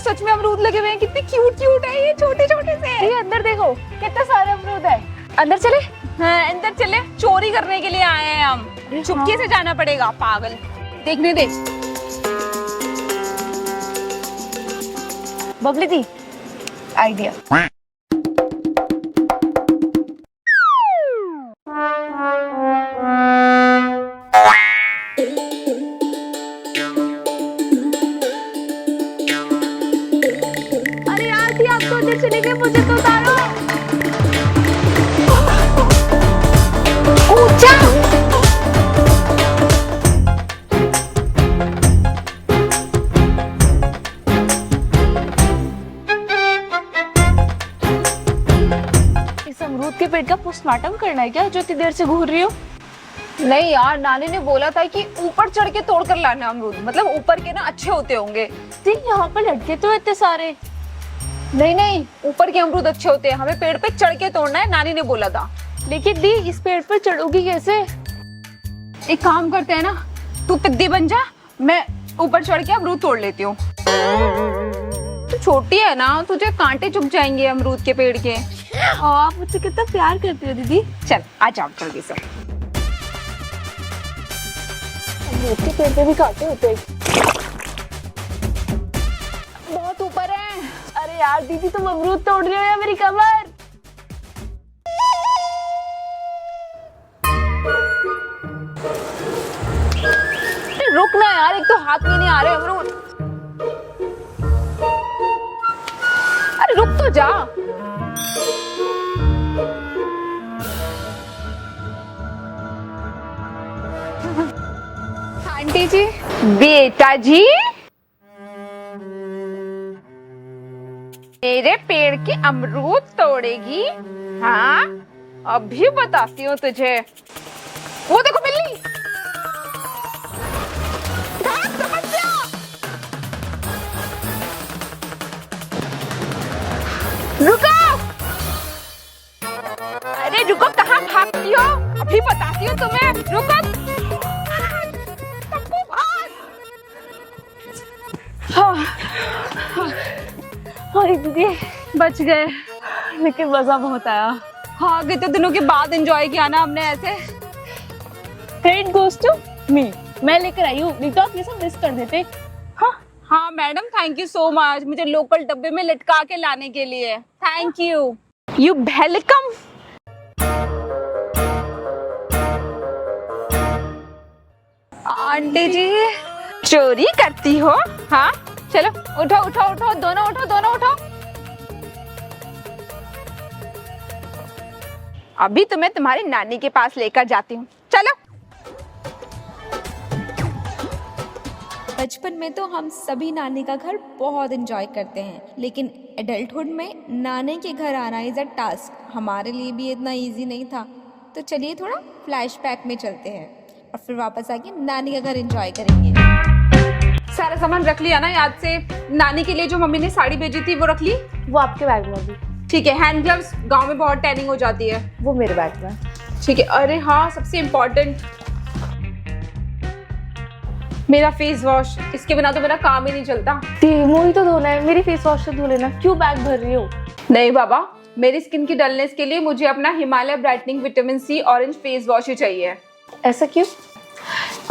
सच में अमरूद लगे हुए हैं, कितने क्यूट क्यूट है ये, छोटे छोटे से। ये अंदर देखो कितने सारे अमरूद है। अंदर चले? हाँ अंदर चले, चोरी करने के लिए आए हैं हम। चुपके से जाना पड़ेगा, पागल। देखने दे। Babli the idea. अरे यार थी, आप तो उधर चले गए, मुझे तो उतारो। ऊंचा। इस अमरूद के पेड़ का पोस्टमार्टम करना है क्या, जो इतनी देर से घूर रही हो? नहीं यार, नानी ने बोला था कि ऊपर चढ़ के तोड़ कर लाना अमरूद, मतलब ऊपर के ना अच्छे होते होंगे। दी यहाँ पर लटके तो इतने सारे। नहीं नहीं, ऊपर के अमरूद अच्छे होते हैं, हमें पेड़ पे चढ़ के तोड़ना है, नानी ने बोला था। लेकिन दी इस पेड़ पर चढ़ोगी कैसे? एक काम करते हैं ना, तू पिद्दी बन जा, मैं ऊपर चढ़ के अमरूद तोड़ लेती हूँ। तू छोटी है ना, तुझे कांटे चुभ जाएंगे अमरूद के पेड़ के। आप मुझसे कितना प्यार करती हो दीदी। चल आ जाओ जल्दी से। अमरूद के पेड़ पे भी कांटे होते हैं। बहुत ऊपर है। अरे यार दीदी तुम अमरूद तोड़ रही हो या मेरी कमर? रुक ना यार, एक तो हाथ में नहीं आ रहे अमरूद। अरे रुक तो जा। आंटी जी, बेटा जी, मेरे पेड़ के अमरूद तोड़ेगी? हाँ अभी बताती हूँ तुझे। वो देखो बिल्ली। रुको, अरे रुको, कहाँ भागती हो? अभी बताती हूँ तुम्हें, रुको। अरे दीदी बच गए, लेकिन मजा बहुत आया। हाँ कितने दिनों के बाद एंजॉय किया ना हमने ऐसे। क्रेडिट गोज टू मी, मैं लेकर आई हूँ, नहीं तो आप ये सब मिस कर देते। हाँ madam, thank you so much मुझे लोकल डब्बे में लटका के लाने के लिए। Thank you, you welcome. Aunty ji चोरी करती हो? हाँ चलो उठो उठो उठो, दोनों उठो, दोनों उठो। अभी तुम्हें तुम्हारी नानी के पास लेकर जाती हूँ, चलो। बचपन में तो हम सभी नानी का घर बहुत एंजॉय करते हैं, लेकिन एडल्टहुड में नानी के घर आना इज़ अ टास्क। हमारे लिए भी इतना इजी नहीं था। तो चलिए थोड़ा फ्लैशबैक में चलते हैं और फिर वापस आके नानी का घर एंजॉय करेंगे। सारा सामान रख लिया ना याद से? नानी के लिए जो मम्मी ने साड़ी भेजी थी वो रख ली? वो आपके बैग में भी। ठीक है। हैंड ग्लव्स, गाँव में बहुत टैनिंग हो जाती है। वो मेरे बैग में। ठीक है। अरे हाँ सबसे इम्पोर्टेंट, मेरा फेस वॉश, इसके बिना तो मेरा काम ही नहीं चलता। मुंह ही तो धोना है, मेरी फेस वॉश से धो लेना, क्यों बैग भर रही हो? नहीं बाबा, मेरी स्किन की डलनेस के लिए मुझे अपना Himalaya brightening vitamin C orange face wash ही चाहिए। ऐसा क्यों?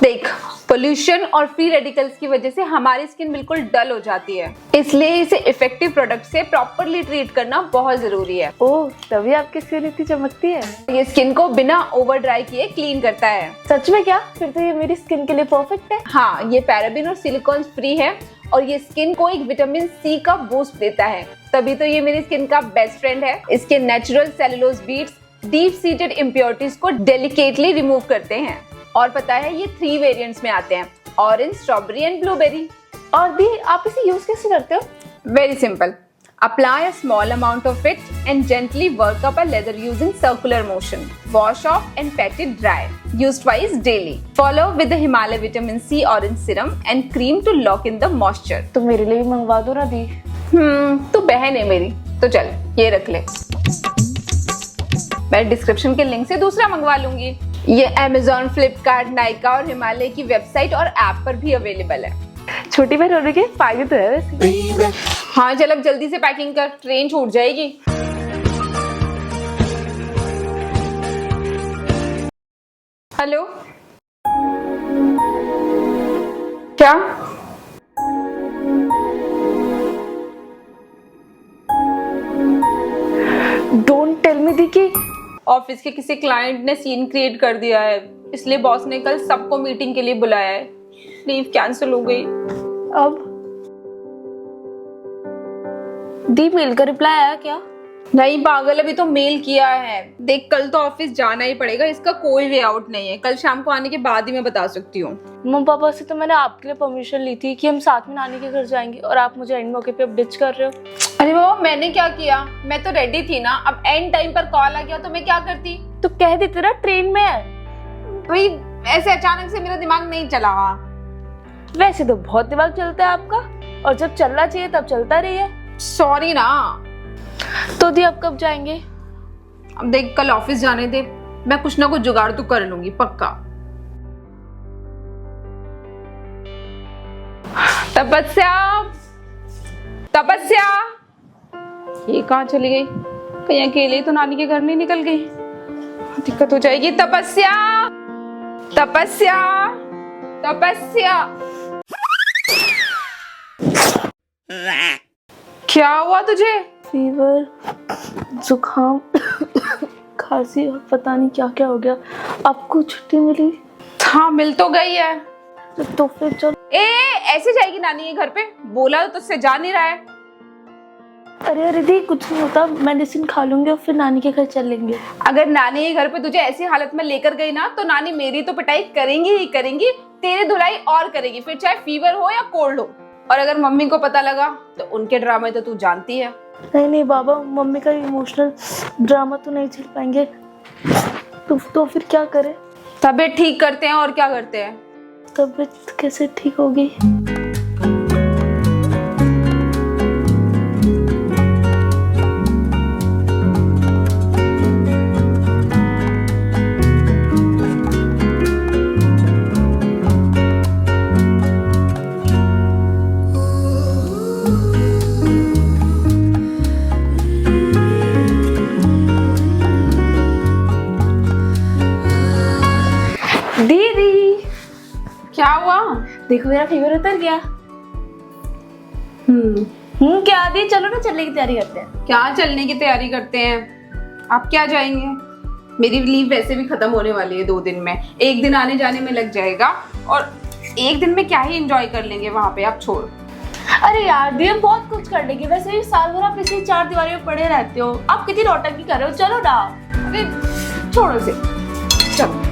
देख, पोल्यूशन और फ्री रेडिकल्स की वजह से हमारी स्किन बिल्कुल डल हो जाती है, इसलिए इसे इफेक्टिव प्रोडक्ट से प्रॉपरली ट्रीट करना बहुत जरूरी है। ओह, तभी आपकी स्किन इतनी चमकती है। ये स्किन को बिना ओवर ड्राई किए क्लीन करता है। सच में क्या? फिर तो ये मेरी स्किन के लिए परफेक्ट है। हाँ, ये पैराबेन और सिलिकॉन फ्री है और ये स्किन को एक विटामिन सी का बूस्ट देता है, तभी तो ये मेरी स्किन का बेस्ट फ्रेंड है। इसके natural cellulose beads deep seated impurities को डेलिकेटली रिमूव करते हैं। और पता है ये 3 वेरिएंट्स में आते हैं, ऑरेंज, स्ट्रॉबेरी एंड ब्लूबेरी। और दी आप इसे यूज कैसे करते हो? Very simple, apply a small amount of it and gently work up a lather using circular motion. Wash off and pat it dry. Use twice daily. Follow with the Himalaya Vitamin C Orange Serum and cream to lock in the moisture. तो मेरे लिए भी मंगवा दो ना दी। तू बहन है मेरी, तो चल ये रख ले। मैं डिस्क्रिप्शन के लिंक से दूसरा मंगवा लूंगी। ये Amazon, Flipkart, नाइका और हिमालय की वेबसाइट और ऐप पर भी अवेलेबल है। छोटी बहन होने के फायदे तो है वैसे। हाँ चल अब जल्दी से पैकिंग कर, ट्रेन छूट जाएगी। हेलो, क्या? डोंट टेल मी दी कि ऑफिस के किसी क्लाइंट ने सीन क्रिएट कर दिया है, इसलिए बॉस ने कल सबको मीटिंग के लिए बुलाया है। लीव कैंसिल हो गई। अब दी मेल का रिप्लाई आया क्या? नहीं पागल, अभी तो मेल किया है। देख कल तो ऑफिस जाना ही पड़ेगा, इसका कोई वे आउट नहीं है। कल शाम को आने के बाद ही मैं बता सकती हूँ। मम्मी पापा से तो मैंने आपके लिए परमिशन ली थी कि हम साथ में नानी के घर जाएंगे, और आप मुझे एंड मौके पे अब डिच कर रहे हो। अरे वो मैंने क्या किया, मैं तो रेडी थी ना। अब एंड टाइम पर कॉल आ गया तो मैं क्या करती। तो कह देते ना ट्रेन में है। भाई ऐसे अचानक से मेरा दिमाग नहीं चला। वैसे तो बहुत दिमाग चलता है आपका, और जब चलना चाहिए तब चलता रही है। सॉरी ना। तो दी अब कब जाएंगे? अब देख कल ऑफिस जाने दे, मैं कुछ ना कुछ जुगाड़ तो कर लूंगी पक्का। तपस्या, तपस्या, ये कहाँ चली गई? कहीं अकेले तो नानी के घर नहीं निकल गई? दिक्कत हो जाएगी। तपस्या, तपस्या, तपस्या, क्या हुआ तुझे? फीवर, जुकाम, खांसी और पता नहीं क्या क्या हो गया। आपको छुट्टी मिली? हाँ मिल तो गई है। तो फिर चल। ऐसे जाएगी नानी के घर पे? बोला तो तुझसे जा नहीं रहा है। अरे दी कुछ नहीं होता, मेडिसिन खा लूंगी और फिर नानी के घर चलेंगे। अगर नानी के घर पे तुझे ऐसी हालत में लेकर गई ना तो नानी मेरी तो पिटाई करेंगी ही करेंगी, तेरी धुलाई और करेगी, फिर चाहे फीवर हो या कोल्ड हो। और अगर मम्मी को पता लगा तो उनके ड्रामे तो तू जानती है। नहीं बाबा, मम्मी का इमोशनल ड्रामा तो नहीं झेल पाएंगे। तो फिर क्या करें? तबीयत ठीक करते हैं। और क्या करते हैं? तबीयत कैसे ठीक होगी? दीदी क्या हुआ? देखो मेरा फीवर उतर गया। क्या दी, चलो ना चलने की तैयारी करते हैं। क्या चलने की तैयारी करते हैं? आप क्या जाएंगे? मेरी लीव वैसे भी खत्म होने वाली है 2 दिन में। 1 दिन आने जाने में लग जाएगा और 1 दिन में क्या ही एंजॉय कर लेंगे वहां पे। आप छोड़। अरे यार दी, हम बहुत कुछ कर लेंगे। वैसे भी साल भर आप इसी 4 दीवारी में पड़े रहते हो। आप कितनी नौटंकी कर रहे हो, चलो ना। अरे छोड़ो से, चलो।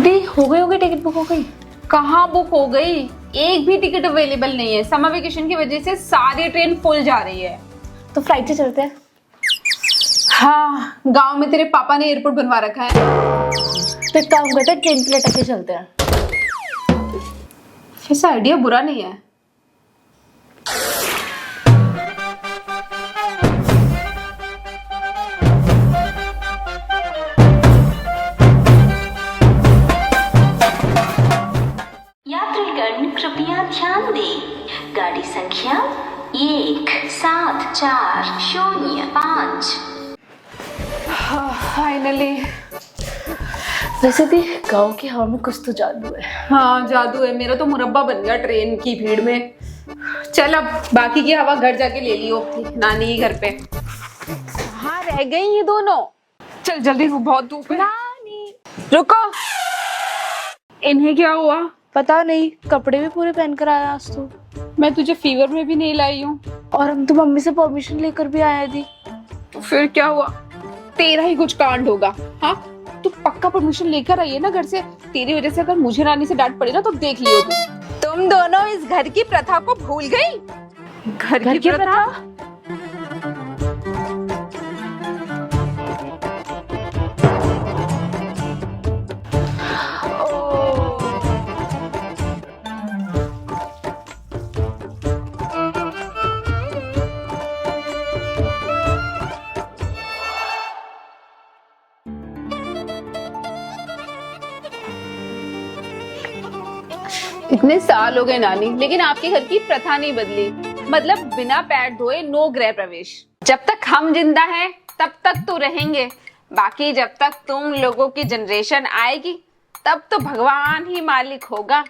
दी हो गई टिकट बुक हो गई? कहाँ बुक हो गई? एक भी टिकट अवेलेबल नहीं है। समर वेकेशन की वजह से सारी ट्रेन फुल जा रही है। तो फ्लाइट से चलते हैं। हाँ, गांव में तेरे पापा ने एयरपोर्ट बनवा रखा है। तो एक काम करते हैं, ट्रेन पे लटक के चलते हैं। ऐसा आइडिया बुरा नहीं है। यात्रीगण कृपया ध्यान दें, गाड़ी संख्या 174005। फाइनली। वैसे भी गाँव की हवा में कुछ तो जादू है। हाँ जादू है। मेरा तो मुरब्बा बन गया ट्रेन की भीड़ में। चल अब बाकी की हवा घर जाके ले लियो नानी के घर पे। हाँ रह गई ये दोनों। चल जल्दी, बहुत धूप है। नानी रुको, इन्हें क्या हुआ? पता नहीं, कपड़े भी पूरे पहन कर आया आज तो। मैं तुझे फीवर में भी नहीं लाई हूँ। और हम तो मम्मी से परमिशन लेकर भी आए थे। तो फिर क्या हुआ? तेरा ही कुछ कांड होगा। हाँ तू पक्का परमिशन लेकर आई है ना घर से। तेरी वजह से अगर मुझे नानी से डांट पड़ी ना तो देख लियो तुम दोनों इस घर की प्रथा को भूल गई। घर की प्रथा? इतने साल हो गए नानी, लेकिन आपके घर की प्रथा नहीं बदली। मतलब बिना पैर धोए नो गृह प्रवेश। जब तक हम जिंदा हैं तब तक तो रहेंगे, बाकी जब तक तुम लोगों की जनरेशन आएगी तब तो भगवान ही मालिक होगा।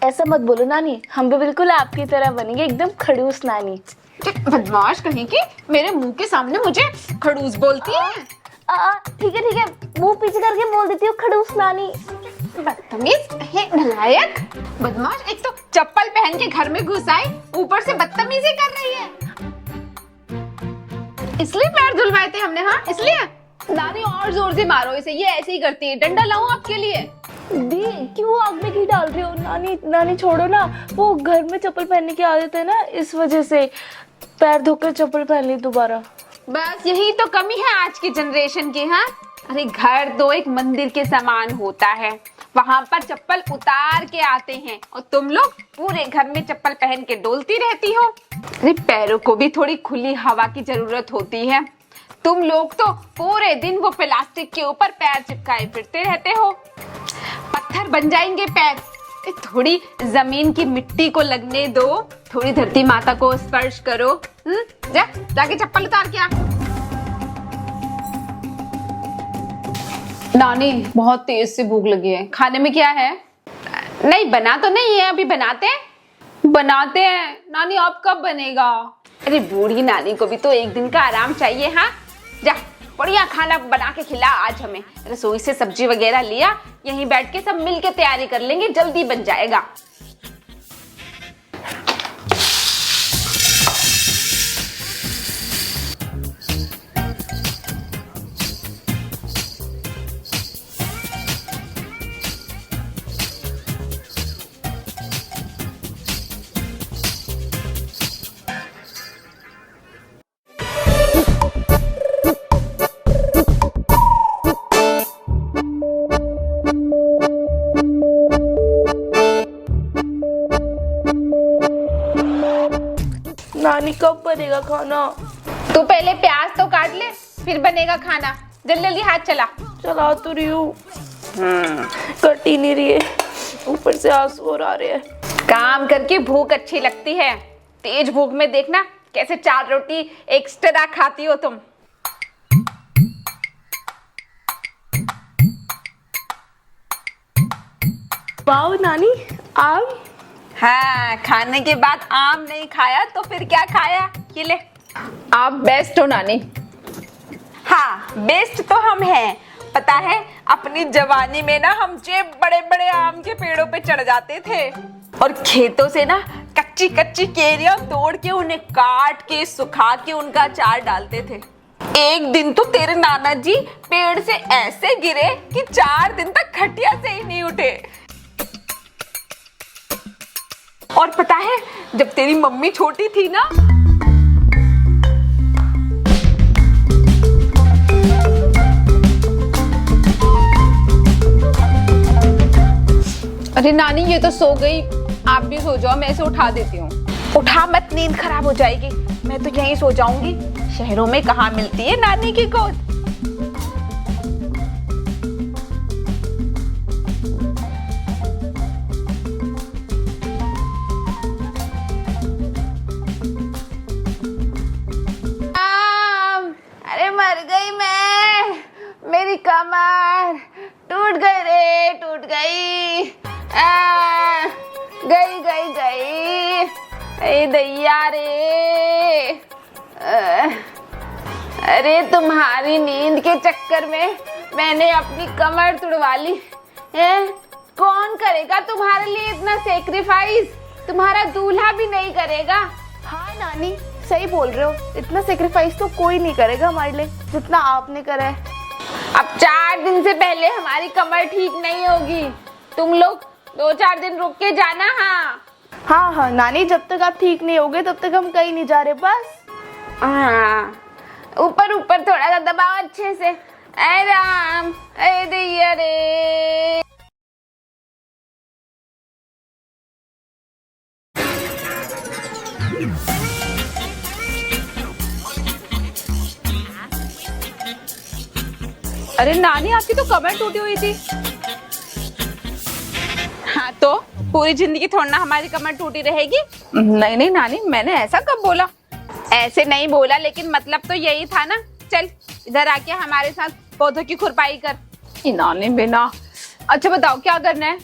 ऐसा मत बोलो नानी, हम भी बिल्कुल आपकी तरह बनेंगे, एकदम खड़ूस नानी। बदमाश कहीं की, मेरे मुंह के सामने मुझे खड़ूस बोलती है। ठीक है, मुंह पीछे करके बोल देती हूँ खड़ूस नानी। बदतमीज है, नालायक, बदमाश। एक तो चप्पल पहन के घर में घुस आई, ऊपर से बदतमीजी कर रही है। इसलिए पैर धुलवाए थे हमने? हाँ इसलिए। नानी और जोर से मारो इसे, ये ऐसे ही करती है। डंडा लाऊं आपके लिए? दी क्यों आग में घी डाल रही हो? नानी छोड़ो ना, वो घर में चप्पल पहनने की आदत है ना, इस वजह से पैर धोकर चप्पल पहन ली दोबारा। बस यही तो कमी है आज की जनरेशन की। हाँ, अरे घर तो एक मंदिर के समान होता है, वहां पर चप्पल उतार के आते हैं और तुम लोग पूरे घर में चप्पल पहन के डोलती रहती हो। अरे पैरों को भी थोड़ी खुली हवा की जरूरत होती है। तुम लोग तो पूरे दिन वो प्लास्टिक के ऊपर पैर चिपकाए फिरते रहते हो, पत्थर बन जाएंगे पैर। थोड़ी जमीन की मिट्टी को लगने दो, थोड़ी धरती माता को स्पर्श करो। जाके चप्पल उतार के आ। नानी बहुत तेज से भूख लगी है, खाने में क्या है? नहीं बना तो नहीं है, अभी बनाते हैं। नानी अब कब बनेगा? अरे बूढ़ी नानी को भी तो एक दिन का आराम चाहिए। हाँ जा, बढ़िया खाना बना के खिला आज हमें। रसोई से सब्जी वगैरह लिया, यहीं बैठ के सब मिल के तैयारी कर लेंगे, जल्दी बन जाएगा। नानी कब बनेगा खाना? तू पहले प्याज तो काट ले, फिर बनेगा खाना। जल्दी जल्दी हाथ चला। चला तो रही हूँ, कट ही नहीं रही है, ऊपर से आंसू और आ रहे हैं। काम करके भूख अच्छी लगती है, तेज भूख में देखना कैसे 4 रोटी एक्स्ट्रा खाती हो तुम। वाह नानी, आम। हाँ, खाने के बाद आम नहीं खाया तो फिर क्या खाया? ये ले। आप बेस्ट हो नानी। हाँ बेस्ट तो हम हैं। पता है अपनी जवानी में ना हम जे बड़े बड़े आम के पेड़ों पे चढ़ जाते थे और खेतों से ना कच्ची कच्ची केरियां तोड़ के उन्हें काट के सुखा के उनका अचार डालते थे। एक दिन तो तेरे नाना जी पेड़ से ऐसे गिरे कि 4 दिन तक खटिया से ही नहीं उठे। और पता है जब तेरी मम्मी छोटी थी ना, अरे नानी ये तो सो गई, आप भी सो जाओ, मैं इसे उठा देती हूँ। उठा मत, नींद खराब हो जाएगी। मैं तो यहीं सो जाऊंगी, शहरों में कहाँ मिलती है नानी की गोद। अरे मर गई मैं, मेरी कमर टूट गई रे, टूट गई। गई गई गई, अरे दैया रे। अरे तुम्हारी नींद के चक्कर में मैंने अपनी कमर तुड़वा ली है। कौन करेगा तुम्हारे लिए इतना सेक्रीफाइस? तुम्हारा दूल्हा भी नहीं करेगा। हाँ नानी सही बोल रहे हो, इतना सेक्रीफाइस तो कोई नहीं करेगा हमारे लिए जितना आपने करा है। अब 4 दिन से पहले हमारी कमर ठीक नहीं होगी, तुम लोग 2-4 दिन रुक के जाना। हाँ नानी, जब तक आप ठीक नहीं होगे तब तक हम कहीं नहीं जा रहे बस। हाँ ऊपर ऊपर थोड़ा सा दबाओ अच्छे से। अरे राम, अरे दैया रे। अरे नानी आपकी तो कमर टूटी हुई थी। हाँ तो पूरी जिंदगी थोड़ा ना हमारी कमर टूटी रहेगी। नहीं नहीं नानी, मैंने ऐसा कब बोला? ऐसे नहीं बोला, लेकिन मतलब तो यही था ना। चल इधर आके हमारे साथ पौधों की खुरपाई कर। नानी बिना। अच्छा बताओ क्या करना है?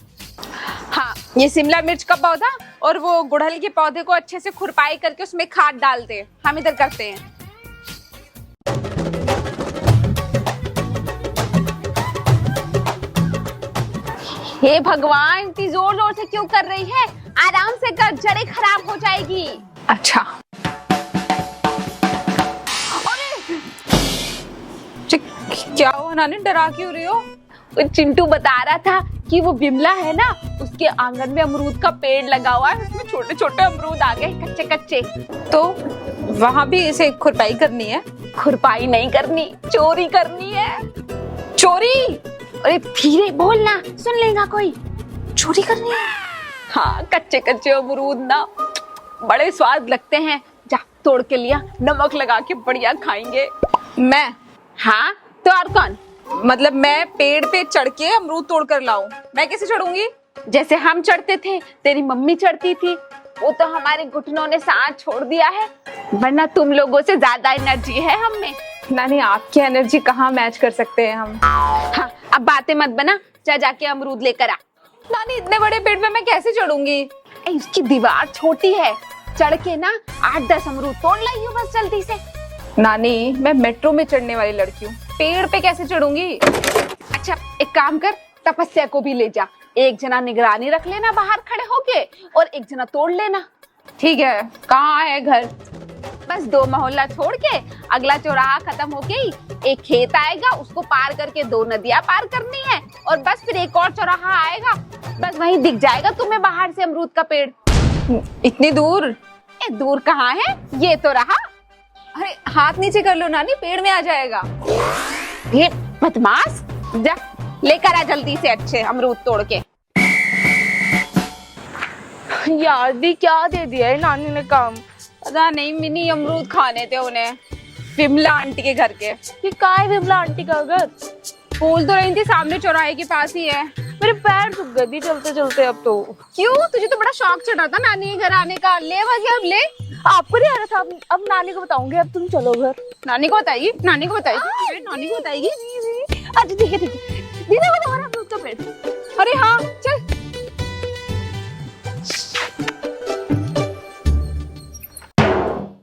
हाँ, ये शिमला मिर्च का पौधा और वो गुड़हल के पौधे को अच्छे से खुरपाई करके उसमें खाद डालते हैं। हम इधर करते हैं। हे भगवान, इतनी जोर जोर से क्यों कर रही है? आराम से कर, जड़ें खराब हो जाएगी। अच्छा। अरे क्या हुआ नानी, डरा क्यों रही हो? चिंटू बता रहा था कि वो बिमला है ना, उसके आंगन में अमरूद का पेड़ लगा हुआ है, उसमें छोटे छोटे अमरूद आ गए कच्चे कच्चे। तो वहां भी इसे खुरपाई करनी है? खुरपाई नहीं करनी, चोरी करनी है। चोरी? अरे धीरे बोलना, सुन लेगा कोई। चोरी करनी है? हाँ, कच्चे कच्चे अमरूद ना बड़े स्वाद लगते हैं। जा तोड़ के लिया, नमक लगा के बढ़िया खाएंगे। मैं? हाँ तो और कौन? मतलब मैं पेड़ पे चढ़ के अमरूद तोड़ कर लाऊं? मैं कैसे चढ़ूंगी? जैसे हम चढ़ते थे, तेरी मम्मी चढ़ती थी। वो तो हमारे घुटनों ने साथ छोड़ दिया है, वरना तुम लोगों से ज्यादा एनर्जी है हम में। नानी आपकी एनर्जी कहाँ मैच कर सकते हैं हम। हाँ अब बातें मत बना, जा जाके अमरूद लेकर आ। नानी इतने बड़े पेड़ पे मैं कैसे चढ़ूंगी? इसकी दीवार छोटी है, चढ़ के ना 8-10 अमरूद तोड़ लाइयो बस जल्दी से। नानी मैं मेट्रो में चढ़ने वाली लड़की हूँ, पेड़ पे कैसे चढ़ूंगी? अच्छा एक काम कर, तपस्या को भी ले जा। एक जना निगरानी रख लेना बाहर खड़े होके, और एक जना तोड़ लेना। ठीक है, कहाँ है घर? बस 2 मोहल्ला छोड़ के अगला चौराहा खत्म होके ही एक खेत आएगा, उसको पार करके 2 नदियां पार करनी है, और बस फिर एक और चौराहा आएगा, बस वहीं दिख जाएगा तुम्हें बाहर से अमरूद का पेड़। इतनी दूर? दूर कहाँ है, ये तो रहा। अरे हाथ नीचे कर लो नानी, पेड़ में आ जाएगा। ये बदमाश, जा लेकर आ जल्दी से अच्छे अमरूद तोड़ के। यार दी क्या दे दिया है नानी ने काम? पता नहीं, मिनी अमरूद खाने थे उन्हें, विमला आंटी के घर के। ये का है विमला आंटी का घर? बोल तो रही थी सामने चौराहे के पास ही है। मेरे पैर दुख गए चलते चलते अब तो। क्यों? तुझे तो बड़ा शौक चढ़ा था नानी के घर आने का। ले वजह अब ले। आपको नहीं आ रहा था? अब नानी को बताऊंगी, अब तुम चलो घर। नानी को बताइए, नानी को बताइए, नानी को बताइए। अच्छा ठीक है ठीक है, दीदी को हमारा अमरूद का पेड़। अरे हाँ चल।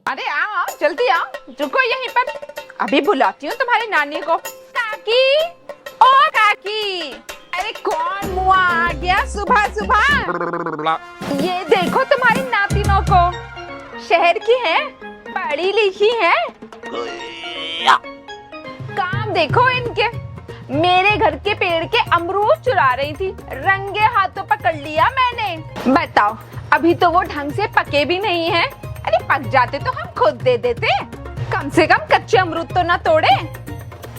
अरे आओ जल्दी आओ, रुको यहीं पर, अभी बुलाती हूँ तुम्हारी नानी को। काकी, ओ काकी। अरे कौन मुआ आ गया सुबह सुबह? ये देखो तुम्हारी नातिनों को, शहर की है, पढ़ी लिखी है। काम देखो इनके, मेरे घर के पेड़ के अमरूद चुरा रही थी, रंगे हाथों पकड़ लिया मैंने। बताओ, अभी तो वो ढंग से पके भी नहीं हैं। अरे पक जाते तो हम खुद दे देते, कम से कम कच्चे अमरूद तो ना तोड़े।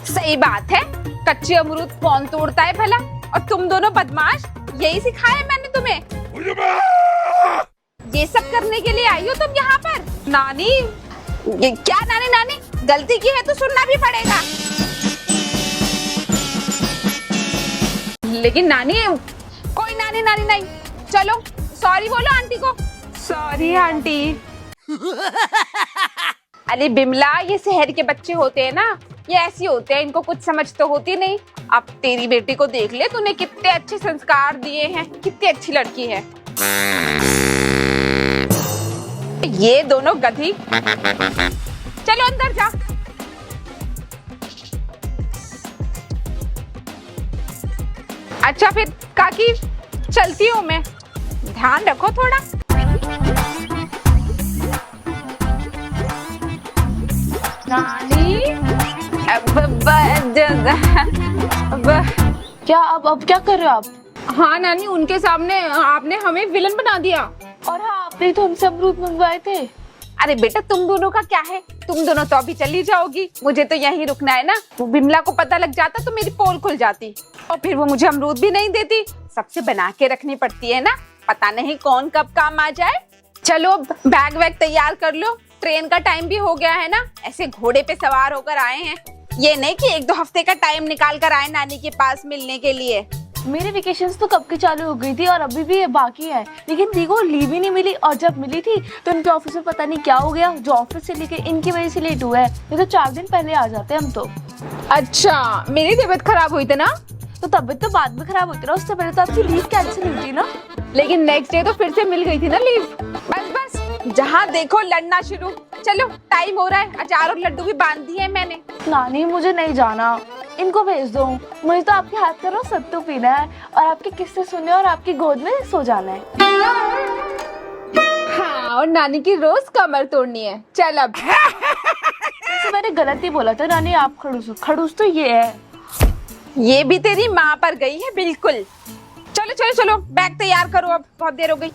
सही बात है, कच्चे अमरूद कौन तोड़ता है भला? और तुम दोनों बदमाश, यही सिखाया मैंने तुम्हें। ये सब करने के लिए आई हो तुम यहाँ पर? नानी, ये क्या नानी नानी, गलती की है तो सुनना भी पड़ेगा। लेकिन नानी, कोई नानी नानी नहीं, चलो सॉरी बोलो आंटी को। Sorry aunty. अरे बिमला, ये शहर के बच्चे होते हैं ना, ये ऐसी होते हैं, इनको कुछ समझ तो होती नहीं। अब तेरी बेटी को देख ले, तूने कितने अच्छे संस्कार दिए हैं, कितनी अच्छी लड़की है। ये दोनों गधी, चलो अंदर जा। अच्छा फिर काकी, चलती हूँ मैं, ध्यान रखो थोड़ा। नानी, क्या अब क्या कर रहे हो आप? हाँ नानी, उनके सामने आपने हमें विलन बना दिया। और हाँ, आपने तो हमसे अमरूद मंगवाए थे। अरे बेटा, तुम दोनों का क्या है, तुम दोनों तो अभी चली जाओगी, मुझे तो यहीं रुकना है ना। वो बिमला को पता लग जाता तो मेरी पोल खुल जाती, और फिर वो मुझे अमरूद भी नहीं देती। सबसे बना के रखनी पड़ती है ना, पता नहीं कौन कब काम आ जाए। चलो बैग वैग तैयार कर लो, ट्रेन का टाइम भी हो गया है ना। ऐसे घोड़े पे सवार होकर आए हैं, ये नहीं कि 1-2 हफ्ते का टाइम निकाल कर आए नानी के पास मिलने के लिए। मेरे वेकेशंस तो कब की चालू हो गई थी और अभी भी ये बाकी है, लेकिन दी को लीव ही नहीं मिली। और जब मिली थी तो इनके ऑफिस में पता नहीं क्या हो गया, जो ऑफिस से लेके इनकी वजह से लेट हुआ है। ये तो 4 दिन पहले आ जाते हम तो। अच्छा, मेरी तबीयत खराब हुई थी ना, तो तबीयत तो बाद में खराब होती ना, उससे पहले तो आपकी लीव कैंसिल हुई थी ना। लेकिन नेक्स्ट डे तो फिर से मिल गई थी ना लीव। बस बस, जहाँ देखो लड़ना शुरू। चलो टाइम हो रहा है, अचार और लड्डू भी बांध दिए हैं मैंने। नानी मुझे नहीं जाना, इनको भेज दो। मुझे तो आपके हाथ का रोज सत्तू पीना है और आपके किस्से सुनने और आपकी गोद में सो जाना है। हाँ, और नानी की रोज कमर तोड़नी है। चल अब। तो मैंने गलत ही बोला था नानी, आप खड़ूस हो। खड़ूस तो ये है। ये भी तेरी माँ पर गई है बिल्कुल। चलो चलो चलो, बैग तैयार करो, अब बहुत देर हो गई।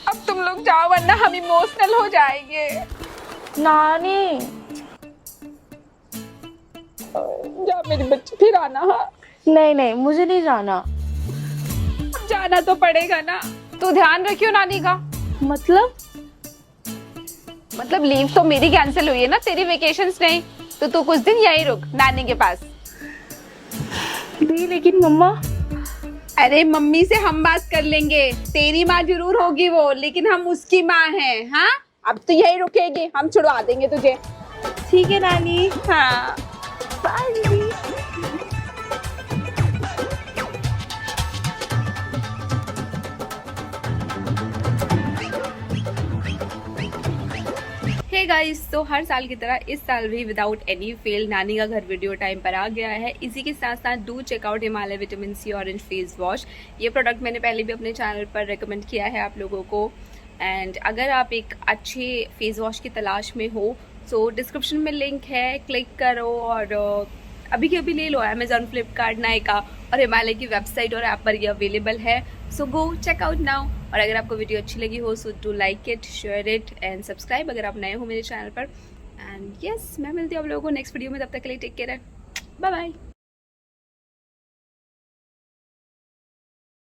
अब तुम लोग जाओ वरना हम इमोशनल हो जाएंगे। नानी जा मेरी बच्ची, फिर आना। हाँ, नहीं नहीं, मुझे नहीं जाना। जाना तो पड़ेगा ना। तू ध्यान रखियो नानी का। मतलब लीव तो मेरी कैंसिल हुई है ना, तेरी वेकेशंस नहीं। तो तू कुछ दिन यहीं रुक नानी के पास। दी, लेकिन मम्मा। अरे मम्मी से हम बात कर लेंगे, तेरी माँ जरूर होगी वो, लेकिन हम उसकी माँ हैं। हाँ, अब तो यही रुकेगी, हम छुड़वा देंगे तुझे। ठीक है नानी। हाँ, बाय दीदी। हे गाइस, तो हर साल की तरह इस साल भी विदाउट एनी फेल नानी का घर वीडियो टाइम पर आ गया है। इसी के साथ साथ do check out Himalaya vitamin C orange face wash. ये प्रोडक्ट मैंने पहले भी अपने चैनल पर रेकमेंड किया है आप लोगों को। एंड अगर आप एक अच्छे फेस वॉश की तलाश में हो तो डिस्क्रिप्शन में लिंक है, क्लिक करो और अभी के अभी ले लो। अमेजॉन, फ्लिपकार्ट, नायका और हिमालय की वेबसाइट और ऐप पर ये अवेलेबल है। सो गो चेक आउट नाउ। और अगर आपको वीडियो अच्छी लगी हो so do like it, share it and subscribe अगर आप नए हो मेरे चैनल पर। एंड यस, मैं मिलती हूँ आप लोगों को नेक्स्ट वीडियो में। तब तक के लिए टेक केयर, बाय बाय।